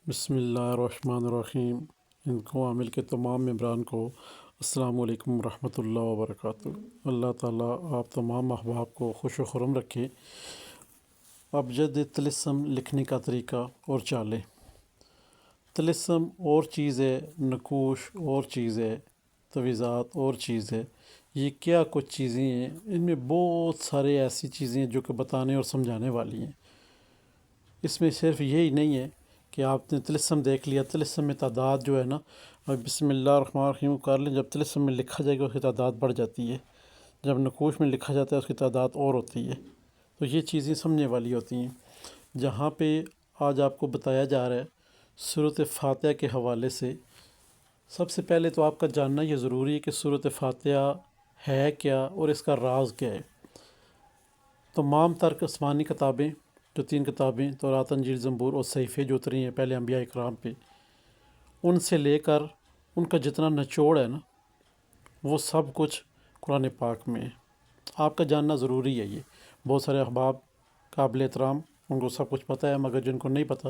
بسم اللہ الرحمن الرحیم۔ ان کو عامل کے تمام ممبران کو السلام علیکم ورحمۃ اللہ وبرکاتہ۔ اللہ تعالیٰ آپ تمام احباب کو خوش و خرم رکھے۔ ابجد طلسم لکھنے کا طریقہ اور چالیں۔ طلسم اور چیز ہے، نقوش اور چیز ہے، تویزات اور چیز ہے۔ یہ کیا کچھ چیزیں ہیں، ان میں بہت سارے ایسی چیزیں ہیں جو کہ بتانے اور سمجھانے والی ہیں۔ اس میں صرف یہی نہیں ہے کہ آپ نے طلسم دیکھ لیا، طلسم میں تعداد جو ہے نا، بسم اللہ الرحمن الرحیم کر لیں، جب طلسم میں لکھا جائے گا اس کی تعداد بڑھ جاتی ہے، جب نقوش میں لکھا جاتا ہے اس کی تعداد اور ہوتی ہے۔ تو یہ چیزیں سمجھنے والی ہوتی ہیں۔ جہاں پہ آج آپ کو بتایا جا رہا ہے سورۃ فاتحہ کے حوالے سے، سب سے پہلے تو آپ کا جاننا یہ ضروری ہے کہ سورۃ فاتحہ ہے کیا اور اس کا راز کیا ہے۔ تمام تر آسمانی کتابیں، جو 3 کتابیں تورات، انجیل، زبور اور صحیفے جو اتری ہیں پہلے انبیاء اکرام پہ، ان سے لے کر ان کا جتنا نچوڑ ہے نا، وہ سب کچھ قرآن پاک میں ہے۔ آپ کا جاننا ضروری ہے یہ۔ بہت سارے احباب قابل احترام، ان کو سب کچھ پتہ ہے، مگر جن کو نہیں پتہ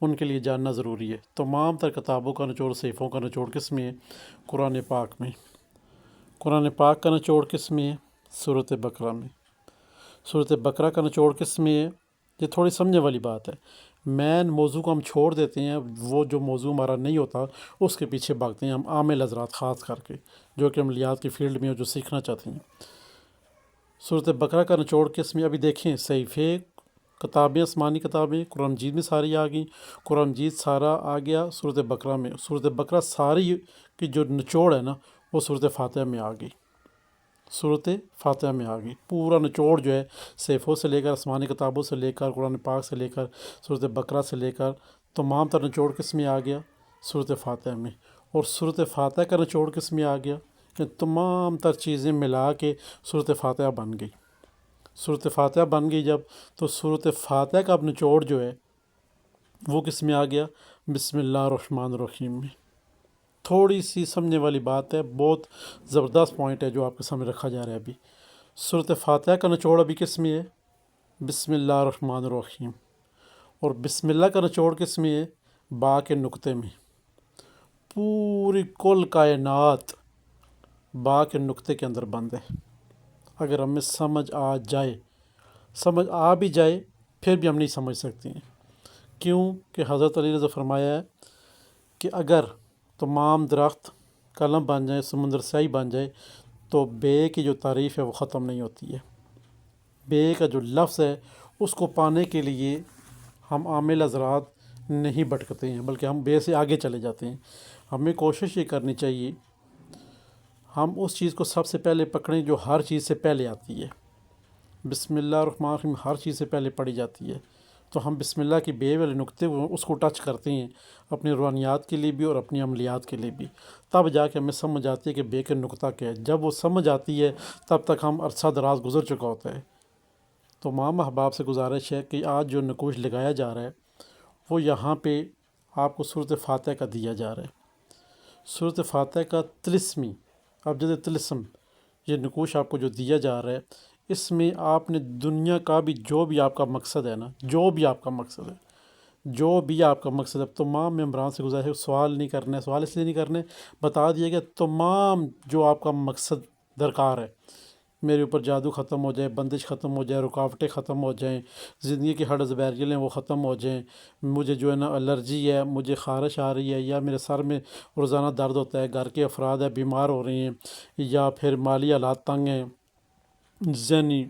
ان کے لیے جاننا ضروری ہے۔ تمام تر کتابوں کا نچوڑ، صحیفوں کا نچوڑ کس میں ہے؟ قرآن پاک میں۔ قرآن پاک کا نچوڑ کس میں ہے؟ سورۃ بقرہ میں۔ سورۃ بقرہ کا نچوڑ کس میں ہے؟ یہ تھوڑی سمجھنے والی بات ہے۔ مین موضوع کو ہم چھوڑ دیتے ہیں، وہ جو موضوع ہمارا نہیں ہوتا اس کے پیچھے بھاگتے ہیں ہم، عامل حضرات خاص کر کے جو کہ عملیات کی فیلڈ میں جو سیکھنا چاہتے ہیں۔ سورۃ بقرہ کا نچوڑ کس میں؟ ابھی دیکھیں، صحیفے، کتابیں، آسمانی کتابیں، قرآن مجید میں ساری آ گئیں۔ قرآن مجید سارا آ گیا سورۃ بقرہ میں۔ سورۃ بقرہ ساری کی جو نچوڑ ہے نا، وہ سورۃ فاتحہ میں آ گئی۔ سورۃ فاتحہ میں آ گئی پورا نچوڑ جو ہے، صحیفوں سے لے کر، آسمانی کتابوں سے لے کر، قرآن پاک سے لے کر، سورۃ بقرہ سے لے کر، تمام تر نچوڑ کس میں آ گیا؟ سورۃ فاتحہ میں۔ اور سورۃ فاتحہ کا نچوڑ کس میں آ گیا؟ کہ تمام تر چیزیں ملا کے سورۃ فاتحہ بن گئی۔ سورۃ فاتحہ بن گئی جب، تو سورۃ فاتحہ کا اب نچوڑ جو ہے وہ کس میں آ گیا؟ بسم اللہ الرحمن الرحیم میں۔ تھوڑی سی سمجھنے والی بات ہے، بہت زبردست پوائنٹ ہے جو آپ کے سامنے رکھا جا رہا ہے ابھی۔ سورۃ فاتحہ کا نچوڑ ابھی کس میں ہے؟ بسم اللہ الرحمن الرحیم۔ اور بسم اللہ کا نچوڑ کس میں ہے؟ با کے نقطے میں۔ پوری کل کائنات با کے نقطے کے اندر بند ہے۔ اگر ہمیں سمجھ آ جائے، سمجھ آ بھی جائے پھر بھی ہم نہیں سمجھ سکتے ہیں۔ کیوں کہ حضرت علی رضا فرمایا ہے کہ اگر تمام درخت قلم بن جائیں، سمندر سیاہی بن جائے، تو بے کی جو تعریف ہے وہ ختم نہیں ہوتی ہے۔ بے کا جو لفظ ہے اس کو پانے کے لیے ہم عامل حضرات نہیں بھٹکتے ہیں، بلکہ ہم بے سے آگے چلے جاتے ہیں۔ ہمیں کوشش یہ کرنی چاہیے ہم اس چیز کو سب سے پہلے پکڑیں جو ہر چیز سے پہلے آتی ہے۔ بسم اللہ الرحمن الرحیم ہر چیز سے پہلے پڑھی جاتی ہے، تو ہم بسم اللہ کی بے والے نقطے اس کو ٹچ کرتے ہیں اپنی روحانیات کے لیے بھی اور اپنی عملیات کے لیے بھی۔ تب جا کے ہمیں سمجھ آتی ہے کہ بے کا نقطہ کیا ہے۔ جب وہ سمجھ آتی ہے تب تک ہم عرصہ دراز گزر چکا ہوتا ہے۔ تو تمام احباب سے گزارش ہے کہ آج جو نقوش لگایا جا رہا ہے وہ یہاں پہ آپ کو سورۃ فاتحہ کا دیا جا رہا ہے۔ سورۃ فاتحہ کا طلسمی، ابجد طلسم، یہ نقوش آپ کو جو دیا جا رہا ہے، اس میں آپ نے دنیا کا بھی جو بھی آپ کا مقصد ہے نا، جو بھی آپ کا مقصد ہے، جو بھی آپ کا مقصد ہے، تمام ممبران سے گزارش ہے سوال نہیں کرنے، سوال اس لیے نہیں کرنے، بتا دیا کہ تمام جو آپ کا مقصد درکار ہے، میرے اوپر جادو ختم ہو جائے، بندش ختم ہو جائے، رکاوٹیں ختم ہو جائیں، زندگی کے ہرڈز بیریل ہیں وہ ختم ہو جائیں، مجھے جو ہے نا الرجی ہے، مجھے خارش آ رہی ہے، یا میرے سر میں روزانہ درد ہوتا ہے، گھر کے افراد ہیں بیمار ہو رہے ہیں، یا پھر مالی حالات تنگ ہیں، ذہنی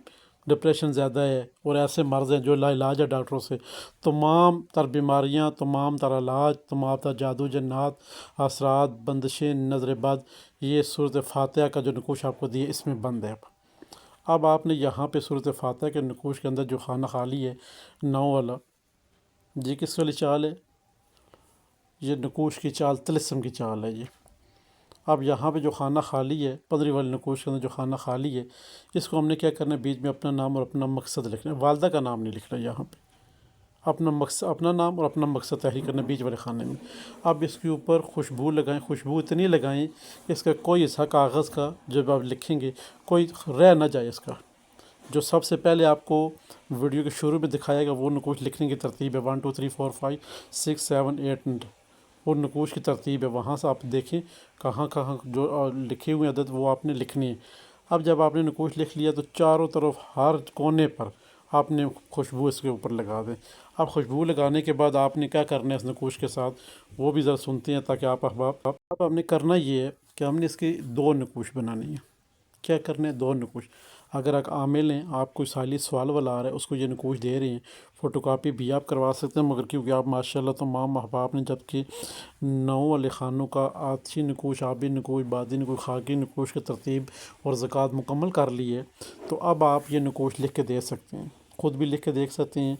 ڈپریشن زیادہ ہے، اور ایسے مرض ہیں جو لا علاج ہے ڈاکٹروں سے، تمام تر بیماریاں، تمام تر علاج، تمام تر جادو، جنات، اثرات، بندشیں، نظر بد، یہ سورۃ فاتحہ کا جو نقوش آپ کو دیے اس میں بند ہے۔ اب آپ نے یہاں پہ سورۃ فاتحہ کے نقوش کے اندر جو خانہ خالی ہے 9 والا، یہ کس والی چال ہے؟ یہ نقوش کی چال، طلسم کی چال ہے یہ۔ اب یہاں پہ جو خانہ خالی ہے 15 والی نقوش کے اندر جو خانہ خالی ہے، اس کو ہم نے کیا کرنا ہے؟ بیچ میں اپنا نام اور اپنا مقصد لکھنا ہے۔ والدہ کا نام نہیں لکھنا یہاں پہ، اپنا مقصد، اپنا نام اور اپنا مقصد تحریر کرنا بیچ والے خانے میں۔ اب اس کے اوپر خوشبو لگائیں، خوشبو اتنی لگائیں کہ اس کا کوئی حصہ کاغذ کا جب آپ لکھیں گے کوئی رہ نہ جائے اس کا، جو سب سے پہلے آپ کو ویڈیو کے شروع میں دکھائے گا وہ نقوش لکھنے کی ترتیب ہے 1 2 3 4 5 6 7 8 وہ نقوش کی ترتیب ہے، وہاں سے آپ دیکھیں کہاں کہاں جو لکھی ہوئی عدد وہ آپ نے لکھنی ہے۔ اب جب آپ نے نقوش لکھ لیا تو چاروں طرف ہر کونے پر آپ نے خوشبو اس کے اوپر لگا دیں۔ اب خوشبو لگانے کے بعد آپ نے کیا کرنا ہے اس نقوش کے ساتھ وہ بھی ذرا سنتے ہیں تاکہ آپ احباب اب ہم نے کرنا یہ ہے کہ ہم نے اس کی 2 نقوش بنانی ہے۔ کیا کرنا ہے؟ 2 نقوش۔ اگر آپ عامل ہیں، آپ کوئی سالی سوال والا آ رہا ہے اس کو یہ نقوش دے رہے ہیں، فوٹو کاپی بھی آپ کروا سکتے ہیں، مگر کیونکہ آپ ماشاءاللہ تمام احباب نے جب کہ 9 والے خانوں کا آتشی نقوش، آبی نقوش، بادی نقوش، خاکی نقوش کی ترتیب اور زکوٰۃ مکمل کر لی ہے، تو اب آپ یہ نقوش لکھ کے دے سکتے ہیں، خود بھی لکھ کے دیکھ سکتے ہیں،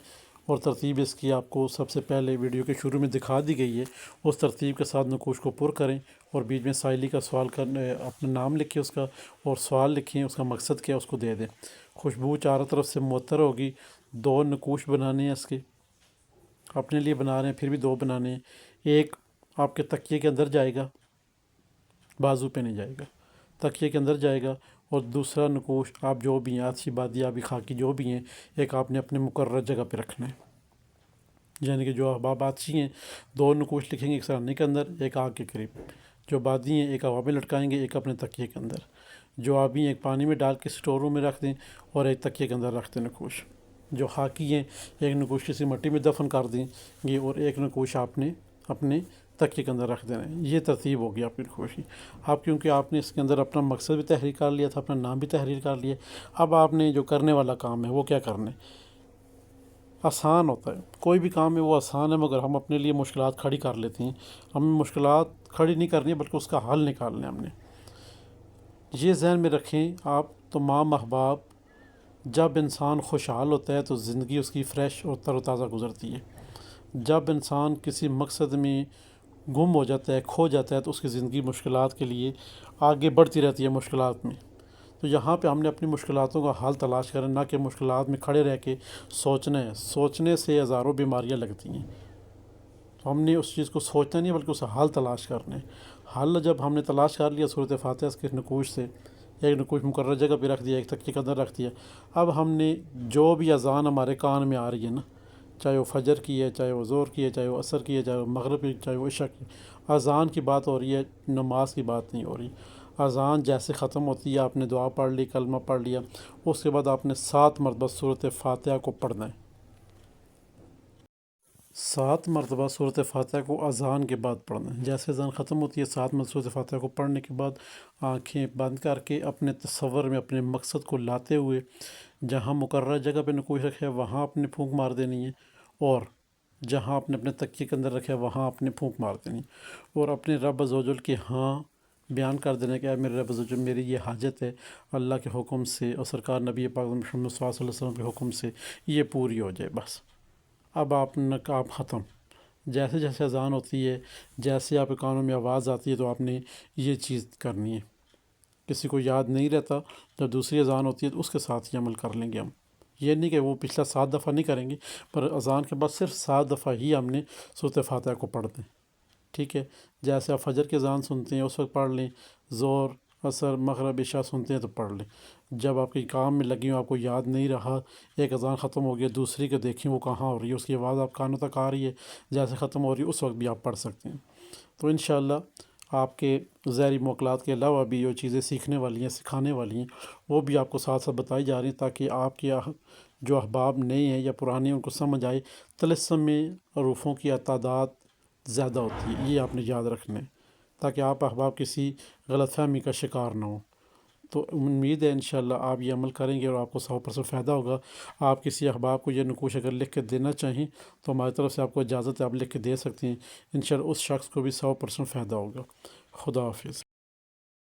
اور ترتیب اس کی آپ کو سب سے پہلے ویڈیو کے شروع میں دکھا دی گئی ہے۔ اس ترتیب کے ساتھ نقوش کو پر کریں اور بیچ میں سائلی کا سوال کرنے اپنا نام لکھیں اس کا، اور سوال لکھیں اس کا مقصد کیا اس کو دے دیں۔ خوشبو چاروں طرف سے معطر ہوگی۔ 2 نقوش بنانے ہیں اس کے، اپنے لیے بنا رہے ہیں پھر بھی 2 بنانے ہیں۔ ایک آپ کے تکیے کے اندر جائے گا، بازو پہ نہیں جائے گا، تکیے کے اندر جائے گا، اور دوسرا نقوش آپ جو بھی ہیں آتشی، بادی، آبی، خاکی جو بھی ہیں، ایک آپ نے اپنے مقررہ جگہ پہ رکھنا ہے۔ یعنی کہ جو احباب آتشی ہیں 2 نقوش لکھیں گے، ایک سرانے کے اندر، ایک آگ کے قریب۔ جو بادی ہیں ایک ہوا میں لٹکائیں گے، ایک اپنے تکیے کے اندر۔ جو آبی ہیں ایک پانی میں ڈال کے اسٹور روم میں رکھ دیں اور ایک تکیے کے اندر رکھ دیں نقوش۔ جو خاکی ہیں ایک نقوش کسی مٹی میں دفن کر دیں گے اور ایک نقوش آپ نے اپنے تکیے کے اندر رکھ دینا ہے۔ یہ ترتیب ہوگی آپ کی نقوش کی۔ اب کیونکہ آپ نے اس کے اندر اپنا مقصد بھی تحریر کر لیا تھا، اپنا نام بھی تحریر کر لیا، اب آپ نے جو کرنے والا کام ہے وہ کیا کرنا ہے؟ آسان ہوتا ہے، کوئی بھی کام ہے وہ آسان ہے، مگر ہم اپنے لیے مشکلات کھڑی کر لیتے ہیں۔ ہمیں مشکلات کھڑی نہیں کرنی بلکہ اس کا حل نکالنا ہے ہم نے۔ یہ ذہن میں رکھیں آپ تمام احباب، جب انسان خوشحال ہوتا ہے تو زندگی اس کی فریش اور تر و تازہ گزرتی ہے۔ جب انسان کسی مقصد میں گم ہو جاتا ہے، کھو جاتا ہے، تو اس کی زندگی مشکلات کے لیے آگے بڑھتی رہتی ہے مشکلات میں۔ تو یہاں پہ ہم نے اپنی مشکلاتوں کا حل تلاش کرنا، نہ کہ مشکلات میں کھڑے رہ کے سوچنا ہے۔ سوچنے سے ہزاروں بیماریاں لگتی ہیں، تو ہم نے اس چیز کو سوچنا نہیں بلکہ اس کا حل تلاش کرنا ہے۔ حل جب ہم نے تلاش کر لیا صورت فاتحہ اس کے نقوش سے، ایک نقوش مقررہ جگہ پہ رکھ دیا، ایک تکیے کے اندر رکھ دیا، اب ہم نے جو بھی اذان ہمارے کان میں آ رہی ہے نا، چاہے وہ فجر کی ہے، چاہے وہ ظہر کی ہے، چاہے وہ عصر کی ہے، چاہے وہ مغرب کی، چاہے وہ عشاء کی، اذان کی بات ہو رہی ہے، نماز کی بات نہیں ہو رہی۔ اذان جیسے ختم ہوتی ہے آپ نے دعا پڑھ لی، کلمہ پڑھ لیا، اس کے بعد آپ نے 7 مرتبہ صورت فاتحہ کو پڑھنا ہے۔ 7 مرتبہ صورت فاتحہ کو اذان کے بعد پڑھنا ہے۔ جیسے اذان ختم ہوتی ہے 7 مرتبہ صورت فاتحہ کو پڑھنے کے بعد آنکھیں بند کر کے اپنے تصور میں اپنے مقصد کو لاتے ہوئے جہاں مقررہ جگہ پہ نقوش رکھے وہاں اپنے پھونک مار دینی ہے، اور جہاں آپ نے اپنے تکیے کے اندر رکھے وہاں اپنے پھونک مار دینی ہے، اور اپنے رب عز و جل کے ہاں بیان کر دینا کہ اے میرے رب عز و جل، میری یہ حاجت ہے، اللہ کے حکم سے اور سرکار نبی پاک محمد صلی اللہ علیہ وسلم کے حکم سے یہ پوری ہو جائے بس۔ اب آپ نے کام ختم۔ جیسے جیسے اذان ہوتی ہے، جیسے آپ کے کانوں میں آواز آتی ہے، تو آپ نے یہ چیز کرنی ہے۔ کسی کو یاد نہیں رہتا، جب دوسری اذان ہوتی ہے تو اس کے ساتھ ہی عمل کر لیں گے ہم۔ یہ نہیں کہ وہ پچھلا 7 دفعہ نہیں کریں گے، پر اذان کے بعد صرف 7 دفعہ ہی ہم نے سورۃ فاتحہ کو پڑھ دیں، ٹھیک ہے؟ جیسے آپ فجر کی اذان سنتے ہیں اس وقت پڑھ لیں، ظہر، عصر، مغرب، عشاء سنتے ہیں تو پڑھ لیں۔ جب آپ کے کام میں لگی ہوں، آپ کو یاد نہیں رہا، ایک اذان ختم ہو گیا، دوسری کو دیکھیں وہ کہاں ہو رہی ہے، اس کی آواز آپ کانوں تک آ رہی ہے، جیسے ختم ہو رہی ہے اس وقت بھی آپ پڑھ سکتے ہیں۔ تو انشاءاللہ آپ کے ظاہری موکلات کے علاوہ بھی جو چیزیں سیکھنے والی ہیں، سکھانے والی ہیں، وہ بھی آپ کو ساتھ ساتھ بتائی جا رہی ہیں، تاکہ آپ کے جو احباب نئے ہیں یا پرانے ہیں ان کو سمجھ آئے طلسم میں حروفوں کی تعداد زیادہ ہوتی ہے، یہ آپ نے یاد رکھنا ہے، تاکہ آپ احباب کسی غلط فہمی کا شکار نہ ہوں۔ تو امید ہے انشاءاللہ آپ یہ عمل کریں گے اور آپ کو 100% فائدہ ہوگا۔ آپ کسی احباب کو یہ نقوش اگر لکھ کے دینا چاہیں تو ہماری طرف سے آپ کو اجازت ہے، آپ لکھ کے دے سکتے ہیں، انشاءاللہ اس شخص کو بھی 100% فائدہ ہوگا۔ خدا حافظ۔